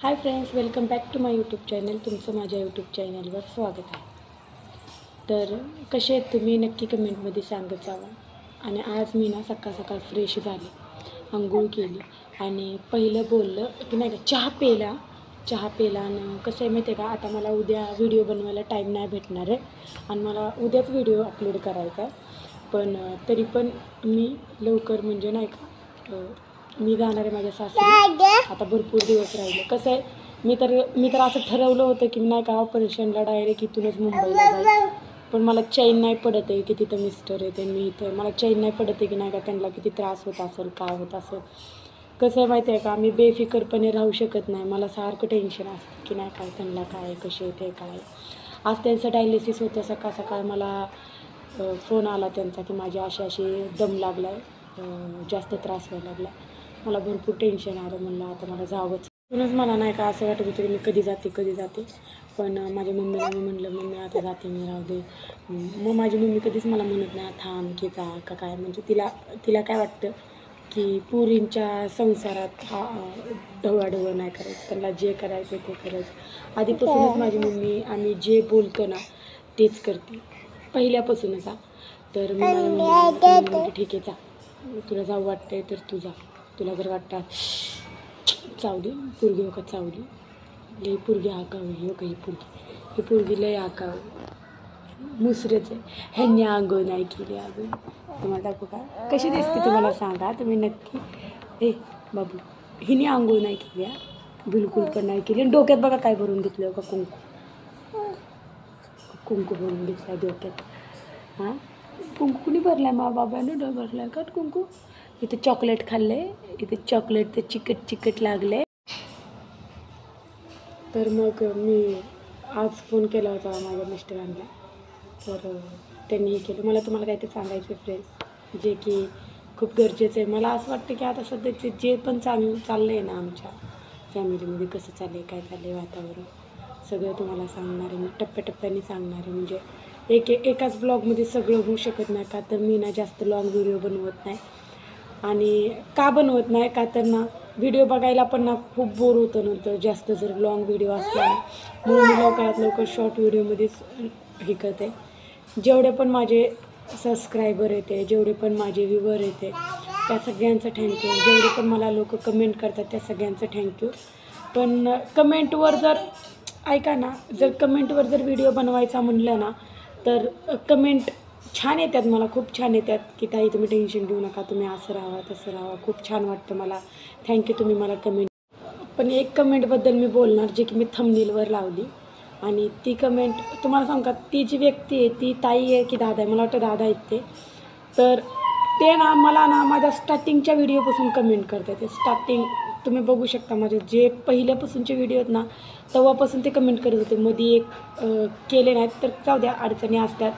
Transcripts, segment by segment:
High friends, welcome back to my YouTube channel. तुमचं माझ्या YouTube चॅनलवर स्वागत आहे. तर कसे आहेत तुम्ही नक्की कमेंटमध्ये सांगत जावा. आणि आज मी ना सकाळ फ्रेश झाले, आंघोळ केली आणि पहिलं बोललं की नाही का चहा पेला आणि कसं आहे माहिती आहे का, आता मला उद्या व्हिडिओ बनवायला टाईम नाही भेटणार आहे आणि मला उद्याच व्हिडिओ अपलोड करायचा आहे. पण तरी पण मी लवकर म्हणजे नाही का मी जाणार आहे माझ्या सासरी. आता भरपूर दिवस राहिले. कसं आहे, मी तर असं ठरवलं होतं की नाही का ऑपरेशनला डायरेक्ट इथूनच मुंबईला जाईल. पण मला चैन नाही पडत आहे की तिथं मिस्टर आहे ते मी इथं, मला चैन नाही पडत आहे की नाही का त्यांना किती त्रास होत असेल, काय होत असेल. कसं आहे माहिती आहे का, मी बेफिकरपणे राहू शकत नाही. मला सारखं टेन्शन असतं की नाही काय त्यांना काय कसे ते काय. आज त्यांचं डायलिसिस होतं. सकाळ मला फोन आला त्यांचा की माझी अशी दम लागला आहे, जास्त त्रास व्हायला लागला. मला भरपूर टेन्शन आलं. म्हणलं आता मला जावंच. म्हणूनच मला नाही का असं वाटत होतं की मी कधी जाते. पण माझ्या मम्मीला मी म्हणलं, मम्मी आता जाते मी, राहू दे. मग माझी मम्मी कधीच मला म्हणत नाही थांब की जा का काय. म्हणजे तिला काय वाटतं की पुरींच्या संसारात ढवळाढवळ नाही करायचं, त्यांना जे करायचं ते करायचं. आधीपासूनच माझी मम्मी आम्ही जे बोलतो ना तेच करते पहिल्यापासूनच. तर मी माझ्या मम्मीला ठीक आहे जा, तुला जाऊ वाटतंय तर तू जा. तुला जर वाटतं चावली पोरगी हो का, चावली लई पोरगी आगाव आहे. हो का ही पोरगी लई आगाव मुसरेच आहे. ह्यांनी आंघोळ नाही केली अजून. तुम्हाला दाखवू का कशी दिसते तुम्हाला सांगा तुम्ही नक्की. ए बाबू, हिने आंघोळ नाही केली, बिलकुल पण नाही केली. आणि डोक्यात बघा काय भरून घेतलं का, कुंकू भरून घेतला डोक्यात. हां, कुंकू कुणी भरलाय? मा बाबानं भरलाय का कुंकू? इथे चॉकलेट खाल्ले, इथे चॉकलेट ते चिकट लागले. तर मग मी आज फोन केला होता माझ्या मिस्टरांना. तर त्यांनी हे केलं. मला तुम्हाला काहीतरी सांगायचं फ्रेंड्स, जे की खूप गरजेचं आहे. मला असं वाटतं की आता सध्याचे जे पण चाललं आहे ना आमच्या फॅमिलीमध्ये, कसं चाललं आहे काय चाललं आहे वातावरण, सगळं तुम्हाला सांगणार आहे मी. टप्प्याटप्प्याने सांगणार आहे. म्हणजे एकाच ब्लॉगमध्ये सगळं होऊ शकत नाही. का तर मी ना जास्त लॉंग व्हिडिओ बनवत नाही. आणि का बनवत नाही का तर ना व्हिडिओ बघायला पण ना खूप बोर होतं नंतर जास्त जर लॉंग व्हिडिओ असला ना. म्हणून मी लवकर शॉर्ट व्हिडिओमध्येच हे करते. जेवढे पण माझे सबस्क्रायबर येते, जेवढे पण माझे व्ह्यूवर येते, त्या सगळ्यांचं थँक्यू. जेवढे पण मला लोक कमेंट करतात त्या सगळ्यांचं थँक्यू. पण कमेंटवर जर ऐका ना, जर कमेंटवर जर व्हिडिओ बनवायचा म्हणलं ना तर कमेंट छान येतात, मला खूप छान येतात की ताई तुम्ही टेन्शन घेऊ नका, तुम्ही असं राहा तसं राहा. खूप छान वाटतं मला. थँक्यू तुम्ही मला कमेंट. पण एक कमेंटबद्दल मी बोलणार, जे की मी थंबनेलवर लावली. आणि ती कमेंट तुम्हाला सांगू का, ती जी व्यक्ती आहे ती ताई आहे की दादा आहे, मला वाटतं दादा आहेत ते. तर ते ना मला ना माझ्या स्टार्टिंगच्या व्हिडिओपासून कमेंट करतात. ते स्टार्टिंग तुम्ही बघू शकता, माझे जे पहिल्यापासूनचे व्हिडिओ आहेत ना तेव्हापासून ते कमेंट करत होते. मध्ये एक केले नाहीत तर जाऊ द्या, अडचणी असतात.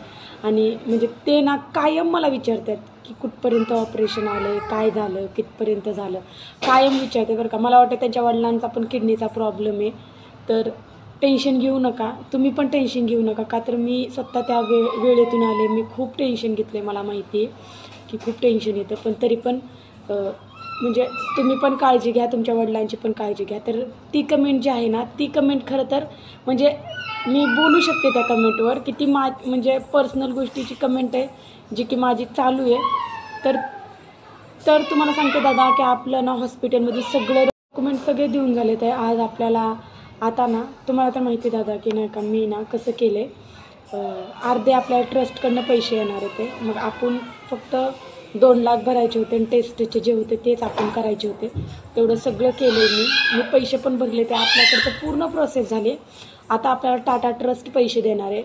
आणि म्हणजे ते ना कायम मला विचारतात की कुठपर्यंत ऑपरेशन आलं, काय झालं, कितपर्यंत झालं, कायम विचारते बरं का. मला वाटतं त्यांच्या वडिलांचा पण किडनीचा प्रॉब्लेम आहे. तर टेन्शन घेऊ नका, तुम्ही पण टेन्शन घेऊ नका. का तर मी स्वतः त्या वेळेतून आले. मी खूप टेन्शन घेतलं आहे, मला माहिती आहे की खूप टेन्शन येतं. पण तरी पण म्हणजे तुम्ही पण काळजी घ्या, तुमच्या वडिलांची पण काळजी घ्या. तर ती कमेंट जी आहे ना, ती कमेंट खरं तर म्हणजे मी बोलू शकते त्या कमेंटवर की ती म्हणजे पर्सनल गोष्टीची कमेंट आहे जी की माझी चालू आहे. तर तुम्हाला सांगते दादा की आपलं ना हॉस्पिटलमध्ये सगळे डॉक्युमेंट सगळे देऊन झाले. तर आज आपल्याला आता ना तुम्हाला तर माहिती दादा की नाही का, मी ना कसं केलं आहे, अर्धे आपल्याला ट्रस्टकडनं पैसे येणार होते. मग आपण फक्त 2 लाख भरायचे होते आणि टेस्टचे जे होते तेच आपण करायचे होते. तेवढं सगळं केलं आहे मी पैसे पण भरले. ते आपल्याकडचं पूर्ण प्रोसेस झाली. आता आपल्याला टाटा ट्रस्ट पैसे देणार आहे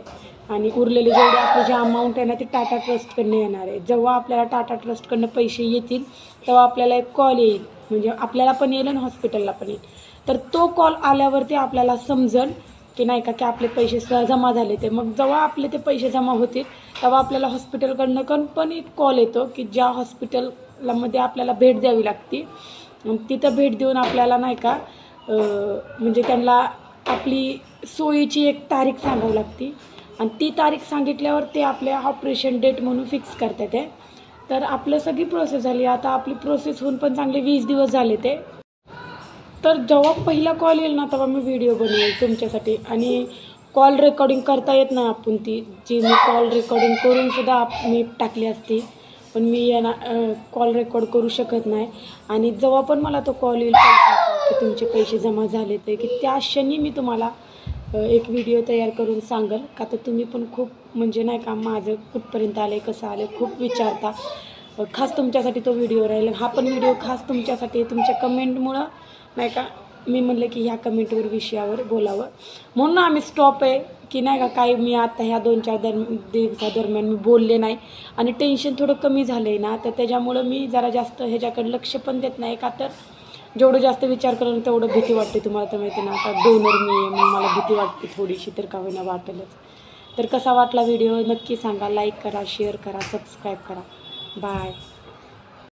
आणि उरलेले जेवढे आपली जी अमाऊंट आहे ना ती टाटा ट्रस्टकडनं येणार आहे. जेव्हा आपल्याला टाटा ट्रस्टकडनं पैसे येतील तेव्हा आपल्याला एक कॉल येईल, म्हणजे आपल्याला पण येईल आणि हॉस्पिटलला पण येईल. तर तो कॉल आल्यावरती आपल्याला समजेल की नाही का की आपले पैसे जमा झाले ते. मग जेव्हा आपले ते पैसे जमा होतील तेव्हा आपल्याला हॉस्पिटलकडनं पण एक कॉल येतो की ज्या हॉस्पिटलमध्ये आपल्याला भेट द्यावी लागते. तिथं भेट देऊन आपल्याला नाही का म्हणजे त्यांना आपली सोयीची एक तारीख सांगावी लागते. आणि ती तारीख सांगितल्यावर ते आपल्या ऑपरेशन डेट म्हणून फिक्स करतात आहे. तर आपलं सगळी प्रोसेस झाली. आता आपली प्रोसेस होऊन पण चांगले 20 दिवस झाले ते. तर जेव्हा पहिला कॉल येईल ना तेव्हा मी व्हिडिओ बनवेल तुमच्यासाठी. आणि कॉल रेकॉर्डिंग करता येत नाही आपण ती जी मी कॉल रेकॉर्डिंग करूनसुद्धा मी टाकली असती, पण मी कॉल रेकॉर्ड करू शकत नाही. आणि जेव्हा पण मला तो कॉल येईल की तुमचे पैसे जमा झाले ते की त्या क्षणी मी तुम्हाला एक व्हिडिओ तयार करून सांगेल. का तर तुम्ही पण खूप म्हणजे नाही का माझं कुठपर्यंत आलं कसं आलं खूप विचारता. खास तुमच्यासाठी तो व्हिडिओ राहील. हा पण व्हिडिओ खास तुमच्यासाठी तुमच्या कमेंटमुळं नाही का मी म्हणलं की ह्या कमेंटवर विषयावर बोलावं म्हणून आम्ही स्टॉप आहे की नाही का काही मी आता ह्या 2-4 दिवसादरम्यान मी बोलले नाही. आणि टेन्शन थोडं कमी झालं आहे ना, तर त्याच्यामुळं मी जरा जास्त ह्याच्याकडे लक्ष पण देत नाही. का तर जेवढं जास्त विचार करेल तेवढं भीती वाटते. तुम्हाला तर माहिती ना, आता डोनर मी आहे मग मला भीती वाटते थोडीशी, तर का होईना वाटेलच. तर कसा वाटला व्हिडिओ नक्की सांगा. लाईक करा, शेअर करा, सबस्क्राईब करा. बाय.